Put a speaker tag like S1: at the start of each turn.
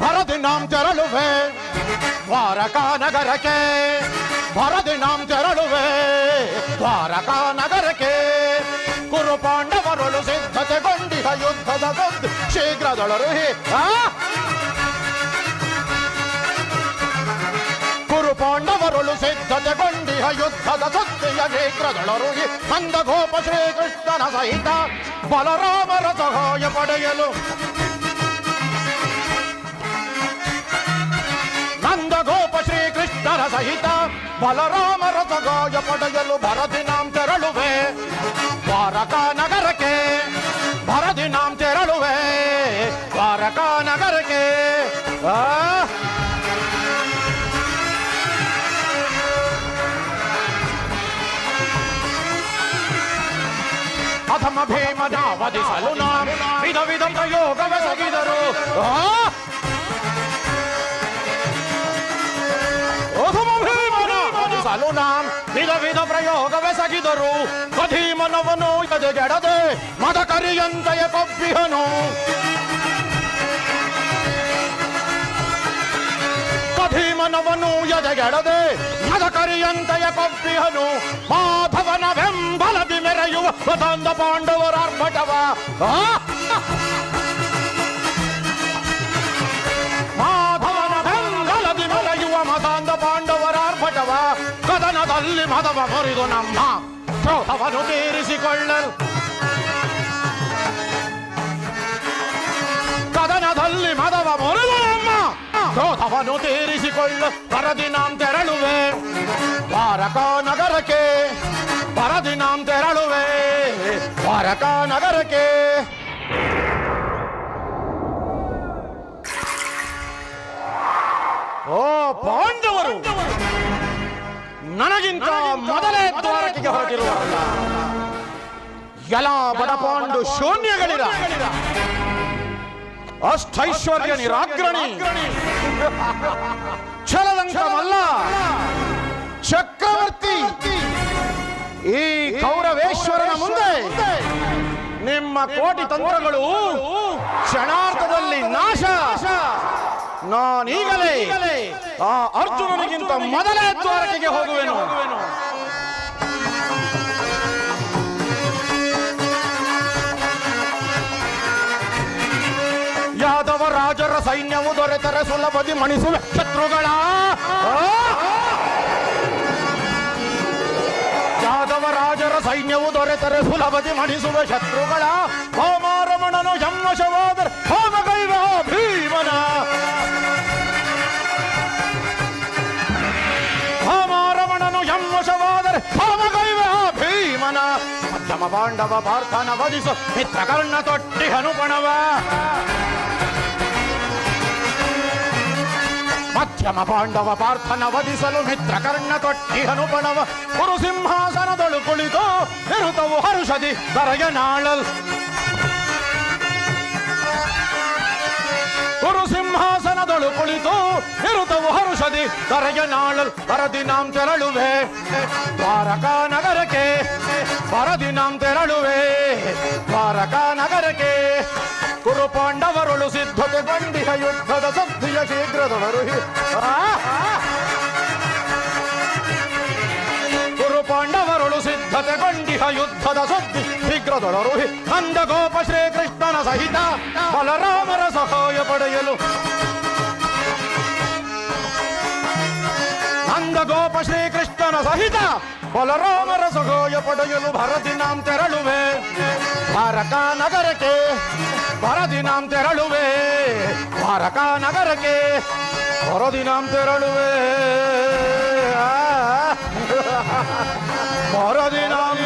S1: ಭರದಿನಾಂ ತೆರಳುವೆ ದ್ವಾರಕಾ ನಗರಕ್ಕೆ, ಭರದಿನಾಂ ತೆರಳುವೆ ದ್ವಾರಕಾ ನಗರಕ್ಕೆ. ಕುರು ಪಾಂಡವರೊಳು ಸಿದ್ಧತೆಗೊಂಡಿಹ ಯುದ್ಧದ ಸದ್ದು ಶೀಘ್ರದೊಳರುಹಿ. ಕುರು ಪಾಂಡವರೊಳು ಸಿದ್ಧತೆಗೊಂಡಿಹ ಯುದ್ಧದ ಸದ್ದಿಯ ಶೀಘ್ರದೊಳರುಹಿ. ನಂದಗೋಪ ಶ್ರೀಕೃಷ್ಣನ ಸಹಿತ ಬಲರಾಮರ ಸಹಾಯ ಪಡೆಯಲು, ನಂದಗೋಪ ಶ್ರೀಕೃಷ್ಣರ ಸಹಿತ ಬಲರಾಮರ ಸಹಾಯ ಪಡೆಯಲು ಭರದಿನಾಂ ತೆರಳುವೆ ದ್ವಾರಕಾ ನಗರಕ್ಕೆ, ಭರದಿನಾಂ ತೆರಳುವೆ ದ್ವಾರಕಾ ನಗರಕ್ಕೆ. ಅಧಮ ಭೀಮನ ವಧಿಸಲು ನಾಂ ವಿಧ ವಿಧ ಪ್ರಯೋಗವೆಸಗಿದರು. ನಾಂ ವಿಧ ವಿಧ ಪ್ರಯೋಗವೆಸಗಿದರು. ಕಧೀಮನವನು ಎದೆಗೆಡದೆ ಮದಕರಿಯಂತೆಯ ಕೊಬ್ಬಿಹನು, ಕಧೀಮನವನು ಎದೆಗೆಡದೆ ಮದಕರಿಯಂತೆಯ ಕೊಬ್ಬಿಹನು. ಮಾಧವನ ಬೆಂಬಲದಿ ಮೆರೆಯುವ ವದಂದ ಪಾಂಡವರ ಆರ್ಭಟವ, ಮಾಧವನ ಬೆಂಬಲದಿ ಮೆರೆಯುವ ಮದಾಂಧ ಪಾಂಡವರ ಆರ್ಭಟವ. ಕದನದಲ್ಲಿ ಮದವ ಮುರಿದು ನಮ್ಮ ಕ್ರೋಧವನ್ನು ತೀರಿಸಿಕೊಳ್ಳಲು, ಕದನದಲ್ಲಿ ಮದವ ಮುರಿದು ನಮ್ಮ ಕ್ರೋಧವನ್ನು ತೀರಿಸಿಕೊಳ್ಳ ಭರದಿನಾಂ ತೆರಳುವೆ ದ್ವಾರಕಾ ನಗರಕ್ಕೆ, ಭರದಿನಾಂ ತೆರಳುವೆ ದ್ವಾರಕಾ ನಗರಕ್ಕೆ. ಓ ಪಾಂಡವರು, ನನಗಿಂತ ಮೊದಲೇ ದ್ವಾರಕೆಗೆ ಹೊರಟಿರುವಲ್ಲ. ಎಲ್ಲ ಬಡಪಾಂಡು ಶೂನ್ಯಗಳಿರ, ಅಷ್ಟೈಶ್ವರ್ಯ ನಿರಾಗ್ರಣಿ, ಛಲದಂಕ ಮಲ್ಲ, ಚಕ್ರವರ್ತಿ. ಈ ಕೌರವೇಶ್ವರನ ಮುಂದೆ ನಿಮ್ಮ ಕೋಟಿ ತಂತ್ರಗಳು ಕ್ಷಣಾರ್ಧದಲ್ಲಿ ನಾಶ. ನಾನೀಗಲೇ ಆ ಅರ್ಜುನನಿಗಿಂತ ಮೊದಲೇ ದ್ವಾರಕೆಗೆ ಹೋಗುವೆನು. ಯಾದವ ರಾಜರ ಸೈನ್ಯವು ದೊರೆತರೆ ಸುಲಭದಿ ಮಣಿಸುವೆ ಶತ್ರುಗಳ, ಯಾದವ ರಾಜರ ಸೈನ್ಯವು ದೊರೆತರೆ ಸುಲಭದಿ ಮಣಿಸುವೆ ಶತ್ರುಗಳ. ಹೋಮಾರಮಣನು ಯಮ್ಮಶವಾದರೆ ಹೋಮಗೈವ ಭೀಮನ, ಹೋಮಾರಮಣನು ಯಮ್ಮಶವಾದರೆ ಹೋಮಗೈವ ಭೀಮನ. ಮಧ್ಯಮ ಪಾಂಡವ ಪಾರ್ಥನ ವಧಿಸು ಮಿತ್ರಕರ್ಣ ತೊಟ್ಟಿಹನು ಪಣವ, ಮಧ್ಯಮ ಪಾಂಡವ ಪಾರ್ಥನ ವಧಿಸಲು ಮಿತ್ರಕರ್ಣ ತೊಟ್ಟಿಹನು ಪಣವ. ಕುರು ಸಿಂಹಾಸನದೊಳು ಕುಳಿತು ನಿರುತವು ಹರುಷದಿ ದರಗೆ ನಾಳಲ್, ಕುರು ಸಿಂಹಾಸನದೊಳು ಕುಳಿತು ನಿರುತವು ಹರುಷದಿ ದರಗೆ ನಾಳಲ್. ಭರದಿನಾಂ ತೆರಳುವೆ ದ್ವಾರಕಾ ನಗರಕ್ಕೆ, ಭರದಿನಾಂ ತೆರಳುವೆ ದ್ವಾರಕಾ ನಗರಕ್ಕೆ. ಕುರು ಪಾಂಡವರೊಳು ಸಿದ್ಧತೆಗೊಂಡಿಹ ಯುದ್ಧದ ಸದ್ದಿಯ ಶೀಘ್ರದೊಳರುಹಿ. ಕುರು ಪಾಂಡವರೊಳು ಸಿದ್ಧತೆಗೊಂಡಿಹ ಯುದ್ಧದ ಸದ್ದಿ ಶೀಘ್ರದೊಳರುಹಿ. ನಂದಗೋಪ ಶ್ರೀಕೃಷ್ಣನ ಸಹಿತ ಬಲರಾಮರ ಸಹಾಯ ಪಡೆಯಲು, ನಂದಗೋಪ ಶ್ರೀಕೃಷ್ಣನ ಸಹಿತ ಬಲರಾಮರ ಸಹಾಯ ಪಡೆಯಲು ಭರದಿನಾಂ ತೆರಳುವೆ ದ್ವಾರಕಾ ನಗರಕ್ಕೆ, ಭರದಿನಾಂ ತೆರಳುವೆ ದ್ವಾರಕಾ ನಗರಕ್ಕೆ, ಭರದಿನಾಂ ತೆರಳುವೆ ಭರದಿನಾಂ